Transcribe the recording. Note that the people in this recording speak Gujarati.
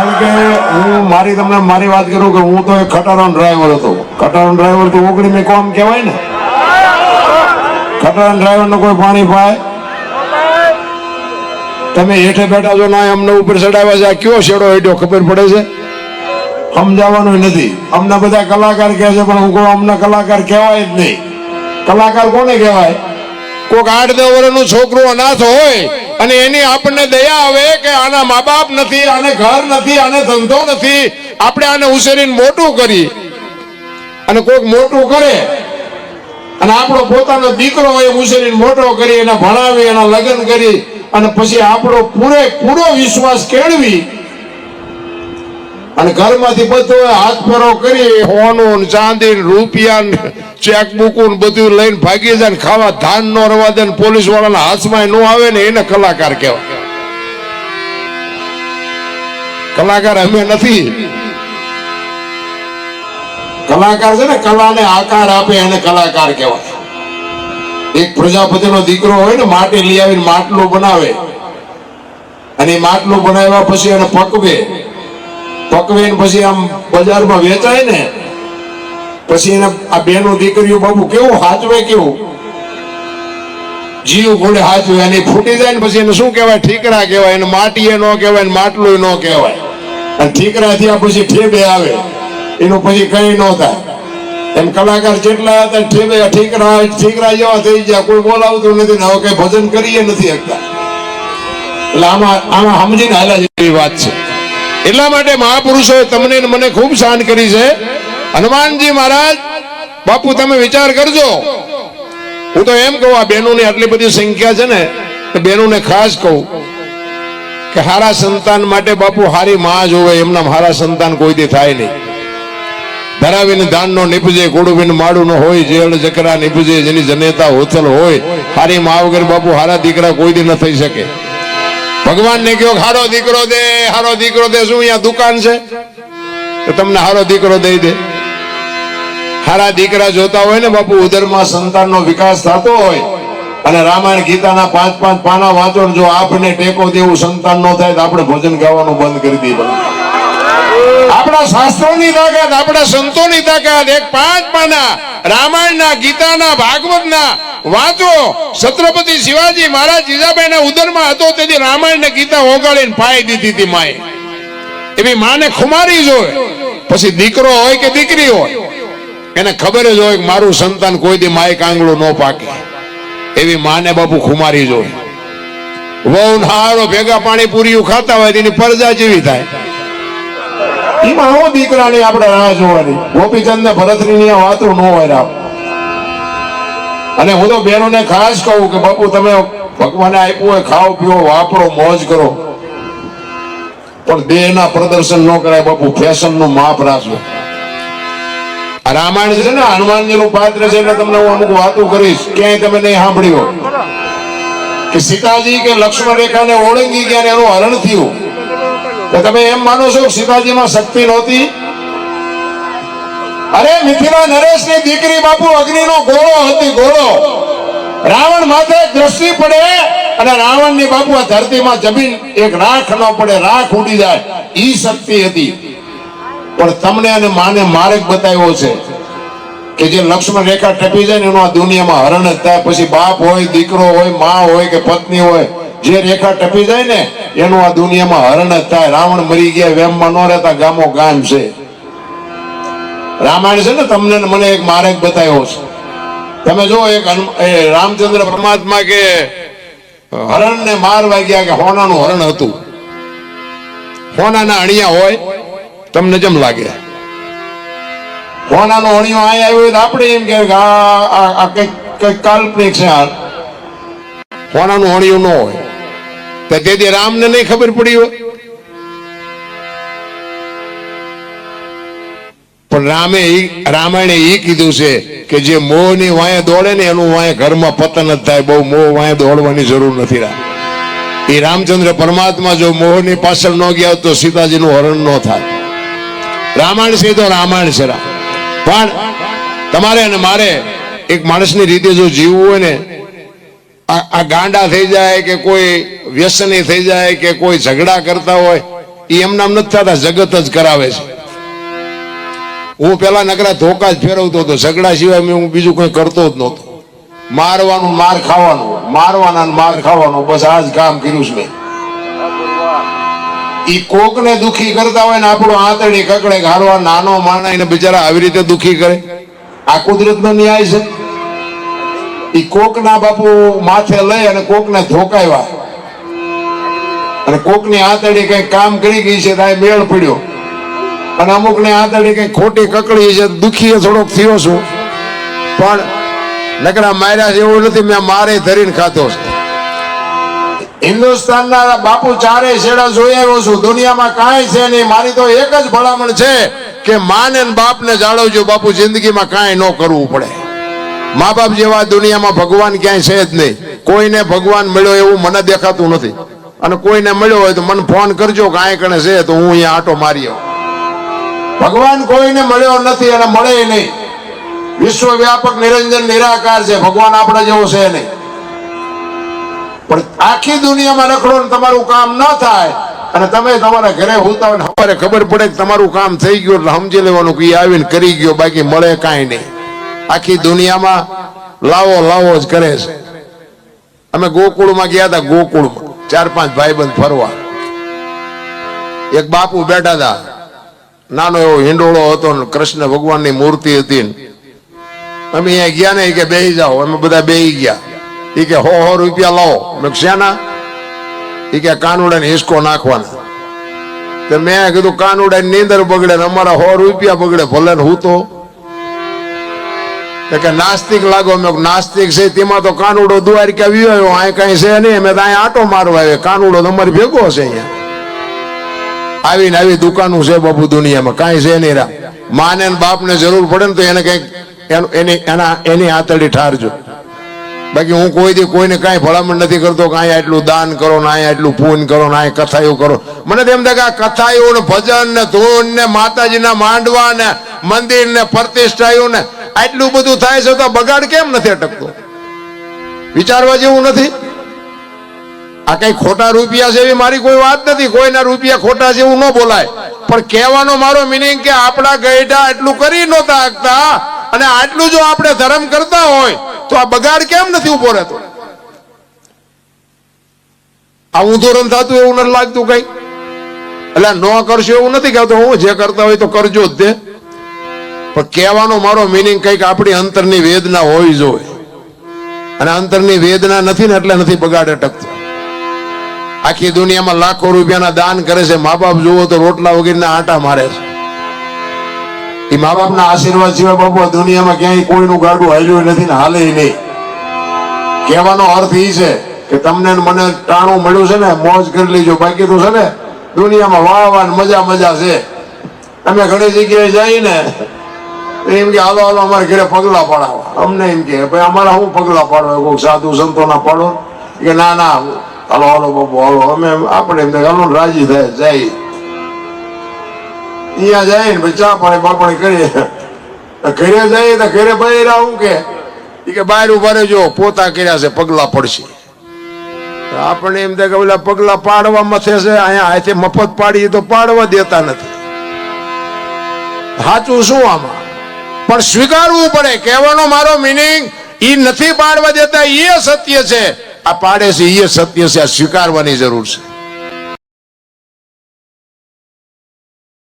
કારણ કે હું મારી વાત કરું કે હું તો એક ખટારો ડ્રાઈવર હતો. ખટારો ડ્રાઈવર તો ઓગળી મેં કોમ કહેવાય ને. ખટારા ડ્રાઈવર નો કોઈ પાણી પાય? તમે હેઠે બેઠા છો ના અમને ઉપર ચડાવ્યા છે, આ કયો શેડો હેઠો ખબર પડે છે? સમજાવવાનું નથી. અમને બધા કલાકાર કહે છે પણ હું કહું અમને કલાકાર કહેવાય જ નહીં. કલાકાર કોને કહેવાય? કોઈક 8-10 વર્ષનું છોકરું અનાથ હોય અને એની આપણને દયા આવે કે આના મા બાપ નથી, આને ઘર નથી, આને ધંધો નથી, આપણે આને ઉછેરીને મોટું કરી અને કોઈક મોટું કરે અને આપણો પોતાનો દીકરો હોય ઉછેરીને મોટો કરી એને ભણાવી એના લગ્ન કરી અને પછી આપણો પૂરેપૂરો વિશ્વાસ કેળવી અને ઘરમાંથી બધું હાથ ફેરો કરી સોનું ચાંદી રૂપિયા ચેકબુક બધું લઈને ભાગી જાય ને ખાવા ધાન નો રવા દે પોલીસ વાળાના હાથમાં નો આવે ને એને કલાકાર કહેવાય. કલાકાર અમે નથી. કલાકાર છે ને કલાને આકાર આપે એને કલાકાર કહેવાય. એક પ્રજાપતિનો દીકરો હોય ને માટી લઈ આવીને માટલું બનાવે અને એ માટલું બનાવ્યા પછી એને પકવે પછી આમ બજારમાં વેચાય ને પછી એને આ બેનો દીકરીઓ બાબુ કેવું હાચવે, કેવું જીવ ઘોડે હાચવે અને ફૂટી જાય ને પછી એને શું કહેવાય? ઠીકરા કહેવાય. એને માટીએ ન કહેવાય ને માટલું ન કહેવાય. અને ઠીકરા થયા પછી ઠેબે આવે એનું પછી કઈ ન થાય. એમ કલાકાર જેટલા હતા ઠીકરા જેવા થઈ ગયા, કોઈ બોલાવતું નથી ને હવે કઈ ભજન કરીએ નથી શકતા. એટલે આમાં સમજીને હાલા જેવી વાત છે. એટલા માટે મહાપુરુષોએ તમને મને ખૂબ શાન કરી છે. હનુમાનજી મહારાજ બાપુ તમે વિચાર કરજો. હું તો એમ કહું આ બહેનોની આટલી બધી સંખ્યા છે ને બહેનોને ખાસ કહું કે હારા સંતાન માટે બાપુ હારી માં જોવે. એમના હારા સંતાન કોઈ દી થાય નહીં. ધરાવીને ધાન નો નીપજે, ગોળવીને માડું નો હોય, જેલ જકરા નીપજે, જેની જનેતા હોતલ હોય. હારી માં વગર બાપુ હારા દીકરા કોઈ દી ન થઈ શકે. ભગવાન ને કહ્યો હારો દીકરો દે, હારો દીકરો દે. શું અહીંયા દુકાન છે તો તમને હારો દીકરો દઈ દે? હારા દીકરા જોતા હોય ને બાપુ ઉદરમાં સંતાનનો વિકાસ થતો હોય અને રામાયણ ગીતાના 5-5 પાના વાંચો, જો આપને ટેકો દેવું સંતાન નો થાય તો આપણે ભજન ગાવાનું બંધ કરી દઈએ. આપણા શાસ્ત્રોની તાકાત, આપણા સંતોની તાકાત. એક 5 પાના રામાયણના, ગીતાના, ભાગવતના વાંચો. છત્રપતિ શિવાજી મહારાજ જીજાબાઈના ઉદરમાં હતો તેથી રામાયણ ને ગીતા ઓગાળીને પાઈ દીધી હતી માએ. એવી માને ખુમારી જોય. પછી દીકરો હોય કે દીકરી હોય એને ખબર જ હોય કે મારું સંતાન કોઈ દી માય કાંગળું ન પાકે. એવી માને બાપુ ખુમારી જોય. વહુ હારો ભેગા પાણી પૂરીયું ખાતા હોય તેની પરજા જેવી થાય. એમાં હું દીકરાની આપણે રાહ જોવાની. ગોપીચંદ ને ભરતની વાતો ન હોય. અને હું તો બહેનોને ખાસ કહું કે બાપુ તમે ભગવાને આપ્યું હોય ખાઓ પીવો વાપરો મોજ કરો પણ દેહના પ્રદર્શન ન કરાય બાપુ. ફેશન નું માપ રાખજો. આ રામાયણ છે ને હનુમાનજી નું પાત્ર છે એટલે તમને હું અમુક વાતો કરીશ ક્યાંય તમે નહીં સાંભળ્યો કે સીતાજી કે લક્ષ્મણ રેખાને ઓળંગી ગયા એનું હરણ થયું. તો તમે એમ માનો છો કે સીતાજીમાં શક્તિ નહોતી? અરે મિથિલા નરેશની દીકરી બાપુ અગ્નિનો ગોળો હતી, ગોળો. રાવણ માથે દ્રષ્ટિ પડે અને રાવણની બાપુ આ ધરતીમાં જમીન એક રાખ ન પડે, રાખ ઉડી જાય, ઈ શક્તિ હતી. પણ તમને અને માને માર્ગ બતાવ્યો છે કે જે લક્ષ્મણ રેખા ટપી જાય ને એનું આ દુનિયામાં હરણ જ થાય. પછી બાપ હોય, દીકરો હોય, માં હોય કે પત્ની હોય, જે રેખા ટપી જાય ને એનું આ દુનિયામાં હરણ જ થાય. રાવણ મરી ગયા વેમમાં ન રહેતા ગામો ગામ છે. રામાયણ છે ને તમને મને એક માર્ગ બતાવ્યો છે. તમે જો એક રામચંદ્ર પરમાત્મા કે હરણ ને મારવા ગયા કે હોનાનું હરણ હતું. હોનાના અણિયા હોય તમને જેમ લાગે હોનાનો અણિયો અહીં આવ્યો તો આપણે એમ કે આ કઈક કાલ્પનિક છે. હોનાનું અણિયું ન હોય તો તેથી રામને નહીં ખબર પડી હોય. પણ રામાયણે એ કીધું છે કે જે મોહ ની વાંહે દોડે ને એનું વાંહે ઘરમાં પતન જ થાય. બહુ મોહ વાંહે દોડવાની જરૂર નથી. એ રામચંદ્ર પરમાત્મા જો મોહ ની પાછળ ન ગયા તો સીતાજી નું હરણ ન થાય. રામાયણ છે તો રામાયણ છે. પણ તમારે અને મારે એક માણસની રીતે જો જીવવું હોય ને આ ગાંડા થઈ જાય કે કોઈ વ્યસની થઈ જાય કે કોઈ ઝઘડા કરતા હોય એ એમનામ નથી થતા, જગત જ કરાવે છે. હું પેલા નકરા ધોકા જ ફેરવતો હતો, ઝઘડા સિવાય હું બીજું કંઈ કરતો જ નહોતો. મારવાનું માર ખાવાનું, મારવાના માર ખાવાનો, બસ આ જ કામ કર્યું છે મેં. ઈ કોકને દુખી કરતા હોય ને આપણો આંતળી કકડે હારવા નાનો માનાઈને બિચારા આવી રીતે દુખી કરે, આ કુદરતનો ન્યાય છે. ઈ કોકના બાપુ માથે લઈ અને કોકને ધોકાવ્યા અને કોકની આંતળી કઈ કામ કરી ગઈ છે તો મેળ પડ્યો, અને અમુક ને આંતળી કઈ ખોટી કકડી છે, દુખી થોડોક થયો છું, પણ નકરા માર્યા છે એવું નથી, મેં મારે ધરીને ખાતો છે. હિન્દુસ્તાનના બાપુ ચારે છેડા જોઈ આવ્યો છું, દુનિયામાં કાંઈ છે નહીં. મારી તો એક જ ભલામણ છે કે માને ને બાપને જાળવજો બાપુ, જિંદગીમાં કાંઈ ન કરવું પડે. મા બાપ જેવા દુનિયામાં ભગવાન ક્યાંય છે જ નહીં. કોઈને ભગવાન મળ્યો એવું મને દેખાતું નથી, અને કોઈને મળ્યો હોય તો મને ફોન કરજો કે આય કણે છે તો હું અહીંયા આટો મારી આવું. ભગવાન કોઈને મળ્યો નથી અને મળે નહીં. વિશ્વવ્યાપક નિરંજન નિરાકાર છે, ભગવાન આપણા જેવો છે નહીં. પણ આખી દુનિયામાં રખડો ને તમારું કામ ન થાય અને તમે તમારા ઘરે હોતા હોય, સવારે ખબર પડે કે તમારું કામ થઈ ગયું એટલે સમજી લેવાનું કે આવીને કરી ગયો, બાકી મળે કાંઈ નહીં. આખી દુનિયામાં લાવો લાવો જ કરે છે. અમે ગોકુળમાં ગયા હતા, ગોકુળમાં 4-5 ભાઈબંધ ફરવા. એક બાપુ બેઠા હતા, નાનો એવો હિંડોળો હતો ને કૃષ્ણ ભગવાનની મૂર્તિ હતી. અમે અહીંયા ગયા ને કે બેસી જાઓ, અમે બધા બેસી ગયા. એ કે 100 રૂપિયા લાવો. મેં શેના? એ કે કાનુડાને હિસકો નાખવાના. તો મેં કીધું કાનુડાની નીંદર બગડે ને અમારા 100 રૂપિયા બગડે, ભલે ને હું તો કે નાસ્તિક લાગો. મેં નાસ્તિક છે તેમાં તો કાનુડો દ્વારકા આવ્યો, અહીં કઈ છે નહીં, અમે તો અહીંયા આટો મારવા આવ્યો, કાનુડો તમારી ભેગો છે. અહીંયા આવીને આવી દુકાનો છે બાપુ દુનિયામાં, કાંઈ છે નહીં. માને ને બાપને જરૂર પડે ને તો એને કઈક એની આતડી ઠારજો. બાકી હું કોઈ દી કોઈને કાંઈ ભલામણ નથી કરતો કે અહીંયા એટલું દાન કરો ને અહીંયા એટલું પૂન કરો ને અહીંયા કથાયું કરો. મને તો એમ થાય કે આ કથાયું ને ભજન ને ધૂન ને માતાજીના માંડવા ને મંદિર ને પ્રતિષ્ઠાયું ને આટલું બધું થાય છે તો બગાડ કેમ નથી અટકતો? વિચારવા જેવું નથી. આ કઈ ખોટા રૂપિયા છે એવી મારી કોઈ વાત નથી, કોઈના રૂપિયા ખોટા છે એવું ન બોલાય, પણ કહેવાનો મારો મિનિંગ કે આપણા ગઈઢા એટલું કરી નહોતા શકતા, અને આટલું જો આપણે ધર્મ કરતા હોય તો આ બગાડ કેમ નથી ઉભો રહેતો? આ ઊંધોરણ થતું એવું નથી લાગતું કઈ? એટલે ન કરશો એવું નથી કહેતો, હું જે કરતા હોય તો કરજો જ તે, પણ કહેવાનો મારો મિનિંગ કઈક આપણી અંતરની વેદના હોવી જોઈએ, અને અંતરની વેદના નથી ને એટલે નથી બગાડ અટકતો. આખી દુનિયામાં લાખો રૂપિયાના દાન કરે છે, મા બાપ જુઓ તો રોટલા વગેરેના આટા મારે છે. એ મા બાપના આશીર્વાદ સિવાય બાપુ દુનિયામાં ક્યાંય કોઈનું ગાડું હાલ્યું નથી ને હાલે નહીં. કહેવાનો અર્થ એ છે કે તમને મને ટાણું મળ્યું છે ને મોજ કરી લેજો, બાકી તો છે ને દુનિયામાં વાહ મજા મજા છે. અમે ઘણી જગ્યાએ જઈએ ને એમ કે હાલો હાલો અમારે ઘરે પગલા પાડવા, અમને એમ કે ભાઈ અમારા શું પગલા પાડવા, કોઈ સાધુ સંતોના પાડો કે ના ના હાલો હાલો બાપુ હાલો. અમે આપણે એમ હાલો રાજી થાય જાય, અહીંયા જાય ને ચા પાણી બાપણી કરીએ, ઘરે જઈએ તો ઘરે ભાઈ હું કે બહાર ઉભા રહેજો, પોતા કર્યા છે પગલા પડશે. આપણે એમ થાય કે ઓલા પગલા પાડવા મથે છે, અહીંયા હાથે મફત પાડીએ તો પાડવા દેતા નથી. સાચું શું આમાં? પણ સ્વીકારવું પડે. કહેવાનો મારો મિનિંગ ઈ નથી પાડવા દેતા, એ સત્ય છે. આ પાડે છે એ સત્ય છે, આ સ્વીકારવાની જરૂર છે.